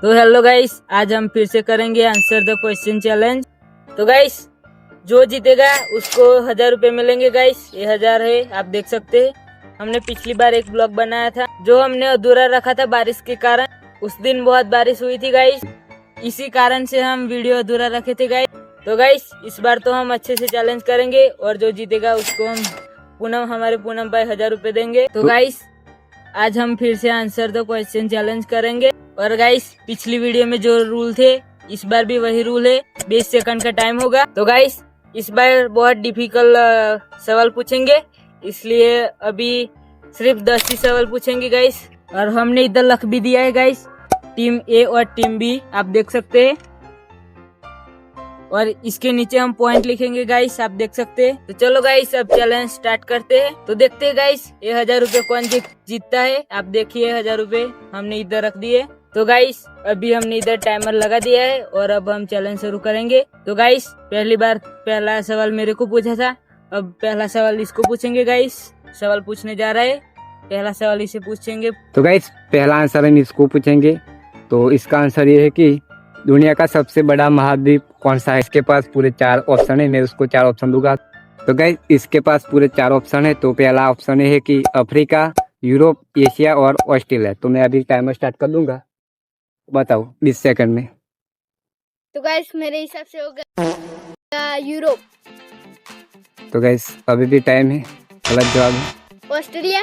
तो hello guys, आज हम फिर से करेंगे आंसर द क्वेश्चन चैलेंज। तो गाइस, जो जीतेगा उसको 1000 रुपए मिलेंगे। गाइस, ये 1000 है, आप देख सकते हैं। हमने पिछली बार एक ब्लॉग बनाया था जो हमने अधूरा रखा था बारिश के कारण। उस दिन बहुत बारिश हुई थी गाइस, इसी कारण से हम वीडियो अधूरा रखे थे गाइस। तो गाइस, इस बार तो हम अच्छे से चैलेंज करेंगे और जो जीतेगा उसको हम हमारे पूनम भाई 1000 रुपए देंगे। तो गाइस, आज हम फिर से आंसर द क्वेश्चन चैलेंज करेंगे। और गाइस, पिछली वीडियो में जो रूल थे इस बार भी वही रूल है, 20 सेकंड का टाइम होगा। तो गाइस, इस बार बहुत डिफिकल्ट सवाल पूछेंगे, इसलिए अभी सिर्फ 10 ही सवाल पूछेंगे गाइस। और हमने इधर लिख भी दिया है गाइस, टीम ए और टीम बी, आप देख सकते हैं। और इसके नीचे हम पॉइंट लिखेंगे गाइस, आप देख सकते हैं। तो चलो गाइस, अब चैलेंज स्टार्ट करते हैं। तो देखते हैं गाइस, ये 1000 रुपए कौन जीतता है। आप देखिए, 1000 रुपए हमने इधर रख दिए। तो गाइस, अभी हमने इधर टाइमर लगा दिया है और अब हम चैलेंज शुरू करेंगे। तो गाइस, पहली बार पहला सवाल मेरे को पूछा था, अब पहला सवाल इसको पूछेंगे गाइस। सवाल पूछने जा रहा है, पहला सवाल इसे पूछेंगे। तो गाइस, पहला आंसर हम इसको पूछेंगे। तो इसका आंसर ये है कि दुनिया का सबसे बड़ा महाद्वीप कौन सा है। इसके पास पूरे 4 ऑप्शन है, मैं उसको 4 ऑप्शन दूंगा। तो गाइस, इसके पास पूरे 4 ऑप्शन है। तो पहला ऑप्शन है कि अफ्रीका, यूरोप, एशिया और ऑस्ट्रेलिया। तो मैं अभी टाइमर स्टार्ट कर दूंगा, बताओ 20 सेकंड में। तो गाइस, मेरे हिसाब से होगा यूरोप। तो गाइस, अभी भी टाइम है, गलत जवाब है ऑस्ट्रेलिया।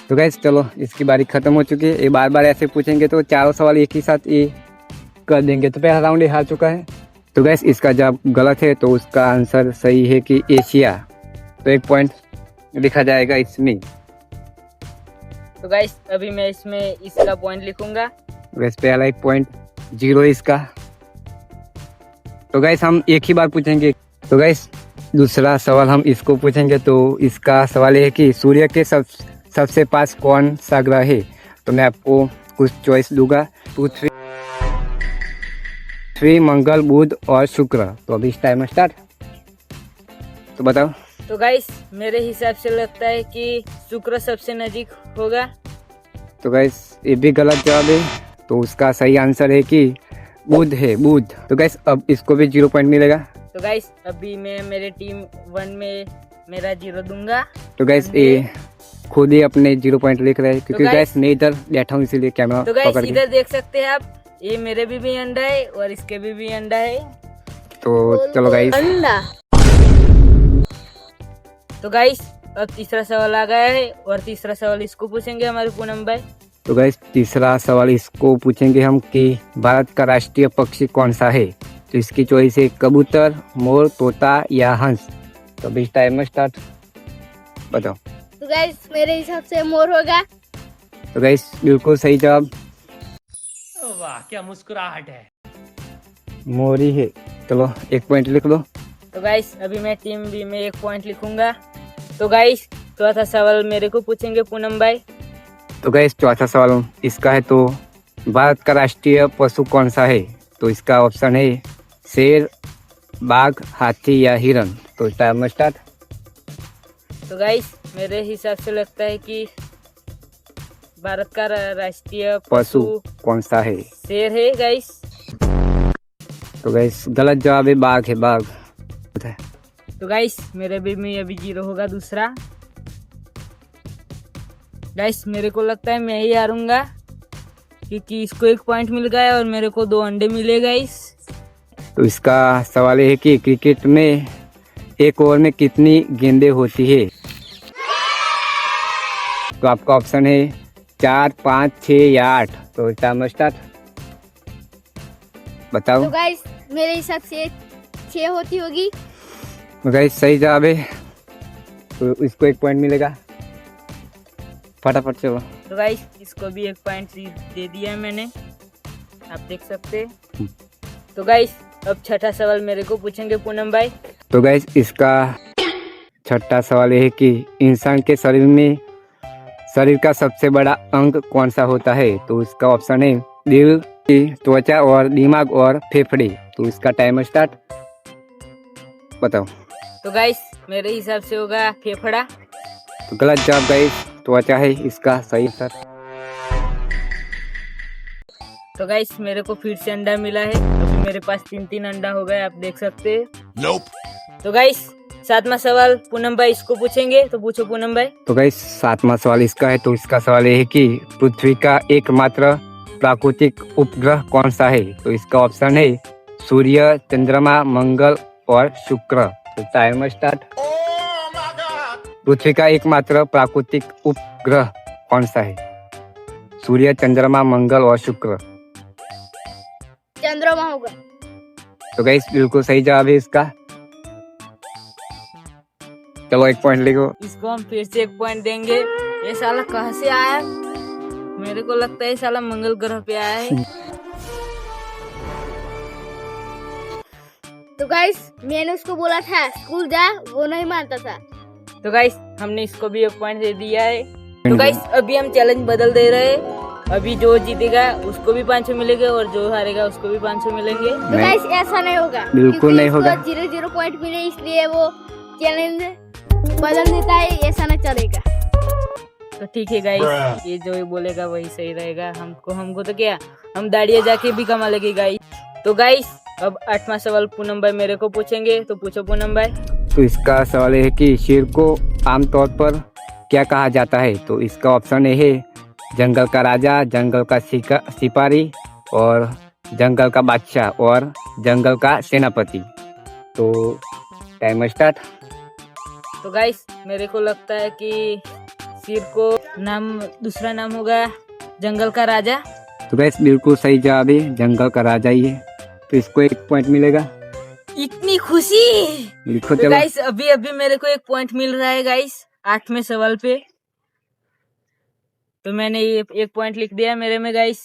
तो गाइस, चलो इसकी बारी खत्म हो चुकी है। ये बार बार ऐसे पूछेंगे तो चारों सवाल एक ही साथ ये कर देंगे। तो पहला राउंड ये हार चुका है। तो गैस, इसका जवाब गलत है, तो उसका आंसर सही है कि एशिया। तो 1 पॉइंट लिखा जाएगा इसमें। तो गाइस, अभी मैं इसमें इसका पॉइंट लिखूंगा। गैस, पहला 1 पॉइंट 0 इसका। तो गैस, हम एक ही बार पूछेंगे। तो गैस, दूसरा सवाल हम इसको पूछेंगे। तो इसका सवाल है कि सूर्य के सबसे पास कौन सा ग्रह है। तो मैं आपको कुछ चॉइस दूंगा, पृथ्वी, मंगल, बुध और शुक्र। तो अभी टाइम स्टार्ट, तो बताओ। तो गाइस, मेरे हिसाब से लगता है कि शुक्र सबसे नजीक होगा। तो गाइस, ये भी गलत जवाब है। तो उसका सही आंसर है कि बुध है, बुध। तो गाइस, अब इसको भी 0 पॉइंट मिलेगा। तो गाइस, अभी मैं मेरे टीम 1 में मेरा 0 दूंगा। तो गाइस, ये खुद ही अपने 0 पॉइंट लिख रहे हैं, क्योंकि गाइस मैं इधर बैठा हूँ इसीलिए कैमरा तो गाइस, पकड़ के। इधर देख सकते हैं आप, ये मेरे भी अंडा है और इसके भी अंडा है। तो चलो गाइस, अंडा। तो गाइस, अब तीसरा सवाल आ गया है और तीसरा सवाल इसको पूछेंगे हमारे पूनम भाई। तो गाइस, तीसरा सवाल इसको पूछेंगे हम कि भारत का राष्ट्रीय पक्षी कौन सा है। तो इसकी चॉइस है कबूतर, मोर, तोता या हंस। तो अभी टाइम स्टार्ट, बताओ। तो गाइस, मेरे हिसाब से मोर होगा। तो गाइस, बिल्कुल सही जवाब, वाह क्या मुस्कुराहट है। मोर ही है। चलो 1 पॉइंट लिख लो। तो गाइस, अभी मैं टीम बी में 1 पॉइंट लिखूंगा। तो गाइस, चौथा सवाल मेरे को पूछेंगे पूनम भाई। तो गाइस, चौथा सवाल इसका है, तो भारत का राष्ट्रीय पशु कौन सा है। तो इसका ऑप्शन है शेर, बाघ, हाथी या हिरन। तो टाइम स्टार्ट। तो गाइस, मेरे हिसाब से लगता है कि भारत का राष्ट्रीय पशु कौन सा है। शेर है गाइस। तो गाइस, गलत जवाब है, बाघ है, बाघ। तो गाइस, मेरे भी में अभी 0 होगा दूसरा। गाइस, मेरे को लगता है मैं ही हारूंगा, क्योंकि इसको 1 पॉइंट मिल गया है और मेरे को 2 अंडे मिले गाइस। तो इसका सवाल है कि क्रिकेट में एक ओवर में कितनी गेंदें होती है। तो आपका ऑप्शन है 4, 5, 6 या 8। तो टाइम स्टार्ट, बताओ। तो गाइस, मेरे हिसाब से 6 होती होगी। तो गाइस, सही जवाब है, तो इसको 1 पॉइंट मिलेगा। फटाफट चलो। तो गाइस, इसको भी 1 पॉइंट दे दिया है मैंने, आप देख सकते हैं। तो गाइस, अब छठा सवाल मेरे को पूछेंगे पूनम भाई। तो गाइस, इसका छठा सवाल है कि इंसान के शरीर का सबसे बड़ा अंग कौन सा होता है। तो इसका ऑप्शन है दिल, त्वचा और दिमाग और फेफड़े। तो इसका टाइम स्टार्ट, बताओ। तो गाइस, मेरे हिसाब से होगा फेफड़ा। तो गलत जवाब गाइस, त्वचा है इसका सही उत्तर। तो गाइस मेरे को फिर से अंडा मिला है। अभी मेरे पास 3 अंडा हो गए, आप देख सकते हैं। तो गाइस 7वां सवाल पूनम भाई इसको पूछेंगे, तो पूछो पूनम भाई। तो गाइस 7वां सवाल इसका है। तो इसका सवाल ये है कि पृथ्वी का एकमात्र प्राकृतिक उपग्रह कौन सा है? तो इसका ऑप्शन है सूर्य, चंद्रमा, मंगल और शुक्र। तो टाइमर स्टार्ट। पृथ्वी का एकमात्र प्राकृतिक उपग्रह कौन सा है? सूर्य, चंद्रमा, मंगल और शुक्र। चंद्रमा होगा। तो गाइस बिल्कुल सही जवाब है इसका। चलो 1 पॉइंट लिखो। इसको हम फिर से 1 पॉइंट देंगे। ये साला कहाँ से आया? मेरे को लगता है ये साला मंगल ग्रह पे आया है। तो गाइस मैंने उसको बोला था स्कूल जा, वो नहीं मानता था। तो गाइस हमने इसको भी 1 पॉइंट दे दिया है। तो गाइस अभी हम चैलेंज बदल दे रहे हैं। अभी जो जीतेगा उसको भी 500 मिलेंगे और जो हारेगा उसको भी 500 मिलेंगे। तो गाइस ऐसा नहीं होगा, बिल्कुल नहीं होगा। 0 पॉइंट मिले इसलिए वो चैलेंज बदल देता है, ऐसा नहीं चलेगा। तो ठीक है गाइस, ये जो बोलेगा वही सही रहेगा। हमको तो क्या, हम दाड़िया जाके भी कमा लेंगे गाइस। तो गाइस अब 8वां सवाल पूनम भाई मेरे को पूछेंगे, तो पूछो पूनम भाई। तो इसका सवाल है कि शेर को आमतौर पर क्या कहा जाता है? तो इसका ऑप्शन है जंगल का राजा, जंगल का सिपाही और जंगल का बादशाह और जंगल का सेनापति। तो टाइमर स्टार्ट। तो गाइस मेरे को लगता है कि शेर को दूसरा नाम होगा जंगल का राजा। तो गाइस बिल्कुल सही जवाब है, जंगल का राजा ही है। तो इसको 1 पॉइंट मिलेगा। इतनी खुशी। लिखो तो चलो। गाइस अभी मेरे को 1 पॉइंट मिल रहा है गाइस 8वें सवाल पे। तो मैंने ये 1 पॉइंट लिख दिया मेरे में गाइस।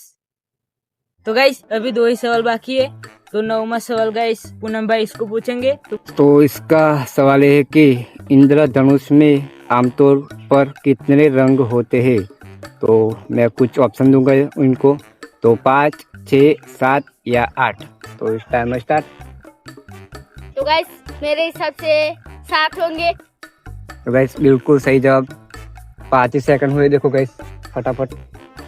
तो गाइस अभी 2 ही सवाल बाकी है। तो 9वां सवाल गाइस पूनम भाई इसको पूछेंगे। तो इसका सवाल है कि इंद्रधनुष में आमतौर पर कितने रंग होते हैं? तो मैं कुछ ऑप्शन दूंगा इनको। तो 5, 6, 7 या 8। तो इस टाइम स्टार्ट। तो गाइस मेरे हिसाब से 7 होंगे। तो गाइस बिल्कुल सही जवाब। 5 ही सेकंड हुए, देखो गाइस फटाफट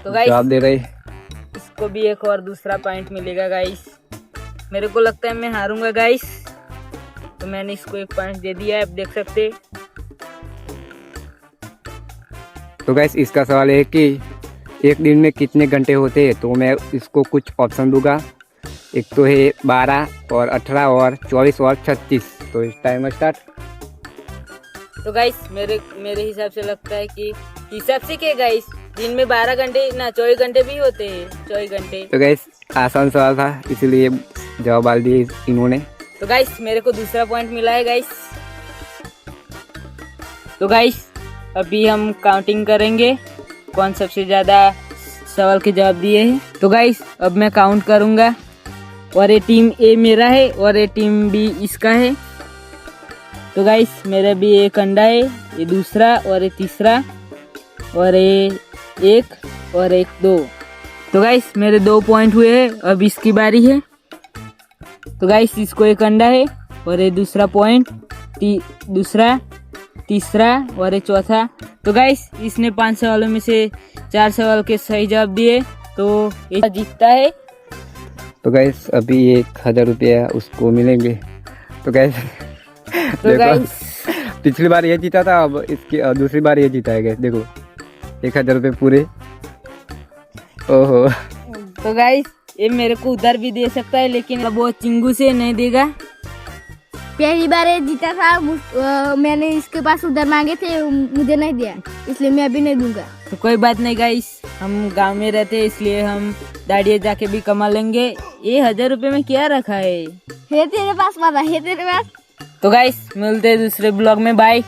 तो गाइस जवाब दे रहे। इसको भी एक और दूसरा पॉइंट मिलेगा गाइस। मेरे को लगता है मैं हारूंगा गाइस, तो मैंने इसको 1 पॉइंट दे दिया है, आप देख सकते। तो गाइस इसका सवाल है कि एक दिन में कितने घंटे होते हैं? तो मैं इसको कुछ ऑप्शन दूंगा। एक तो है 12 और 18 और 24 और 36। तो इस टाइम स्टार्ट। तो गाइस मेरे हिसाब से लगता है कि हिसाब से क्या गाइस, दिन में 12 घंटे ना 24 घंटे भी होते हैं, 24 घंटे। तो गाइस आसान सवाल था, इसीलिए जवाब डाल दिए इन्होंने। तो गाइस मेरे को दूसरा पॉइंट मिला है गाइस। तो गाइस अभी हम काउंटिंग करेंगे कौन सबसे ज्यादा सवाल के जवाब दिए हैं। तो गाइस अब मैं काउंट करूंगा और ये टीम ए मेरा है और ये टीम बी इसका है। तो गाइस मेरा भी 1 अंडा है, ये दूसरा और ये तीसरा और ये 1 और 1 2। तो गाइस मेरे 2 पॉइंट हुए हैं। अब इसकी बारी है। तो गाइस इसको 1 अंडा है और ये दूसरा पॉइंट, दूसरा, तीसरा और ये चौथा। तो गाइस इसने 5 सवालों में से 4 सवाल के सही जवाब दिए, तो ये जीतता है। तो गाइस अभी 1000 रुपया उसको मिलेंगे। तो गाइस पिछली बार ये जीता था, अब इसकी दूसरी बार ये जीता है। देखो 1000 रुपये पूरे। ओहो। तो गाइस ये मेरे को उधर भी दे सकता है, लेकिन अब वो चिंगू से नहीं देगा। पहली बार ये जीता था, मैंने इसके पास उधर मांगे थे, मुझे नहीं दिया, इसलिए मैं अभी नहीं दूंगा। तो कोई बात नहीं गाइस, हम गांव में रहते हैं इसलिए हम दाड़िया जाके भी कमा लेंगे। ये 1000 रुपये में क्या रखा है तेरे पास पता है तेरे पास। तो गाइस मिलते हैं दूसरे ब्लॉग में, बाय।